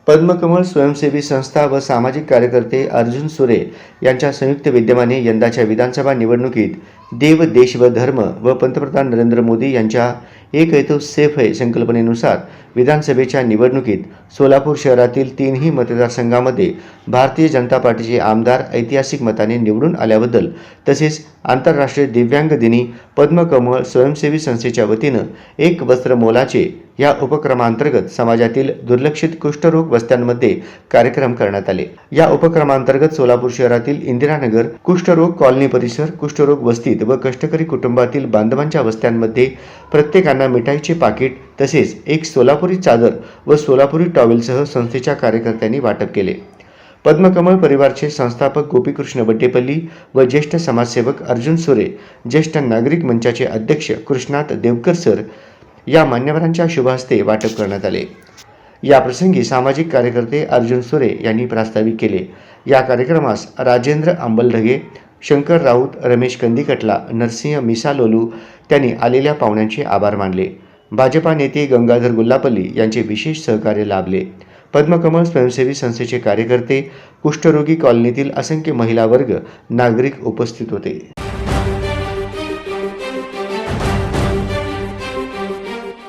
पद्मकमळ स्वयंसेवी संस्था व सामाजिक कार्यकर्ते अर्जुन सुरे यांच्या संयुक्त विद्यमाने यंदाच्या विधानसभा निवडणुकीत देव देश व धर्म व पंतप्रधान नरेंद्र मोदी यांच्या एक है तो सेफ है संकल्पनेनुसार विधानसभेच्या निवडणुकीत सोलापूर शहरातील तीनही मतदारसंघामध्ये भारतीय जनता पार्टीचे आमदार ऐतिहासिक मताने निवडून आल्याबद्दल तसेच आंतरराष्ट्रीय दिव्यांग दिनी पद्मकमळ स्वयंसेवी संस्थेच्या वतीनं एक वस्त्र मोलाचे या उपक्रमांतर्गत समाजातील दुर्लक्षित कुष्ठरोग वस्त्यांमध्ये कार्यक्रम करण्यात आले। या उपक्रमांतर्गत सोलापूर शहरातील इंदिरानगर कुष्ठरोग कॉलनी परिसर कुष्ठरोग वस्तीत व कष्टकरी कुटुंबातील बांधवांच्या वस्त्यांमध्ये प्रत्येकांना मिठाईचे पाकिट तसेच एक सोलापुरी चादर व सोलापुरी टॉवेलसह संस्थेच्या कार्यकर्त्यांनी वाटप केले। पद्मकमळ परिवारचे संस्थापक गोपीकृष्ण बड्डेपल्ली व ज्येष्ठ समाजसेवक अर्जुन सुरे, ज्येष्ठ नागरिक मंचाचे अध्यक्ष कृष्णात देवकर सर या मान्यवरांच्या शुभ हस्ते वाटप करण्यात आले। या प्रसंगी सामाजिक कार्यकर्ते अर्जुन सुरे यांनी प्रास्ताविक केले। या कार्यक्रमास राजेंद्र अंबलढगे, शंकर राऊत, रमेश कंदिकटला, नरसिंह मिसालोलू त्यांनी आलेल्या पाहुण्यांचे आभार मानले। भाजपा नेते गंगाधर गुल्लापल्ली यांचे विशेष सहकार्य लाभले। पद्मकमळ स्वयंसेवी संस्थेचे कार्यकर्ते, कुष्ठरोगी कॉलनीतील असंख्य महिला वर्ग, नागरिक उपस्थित होते।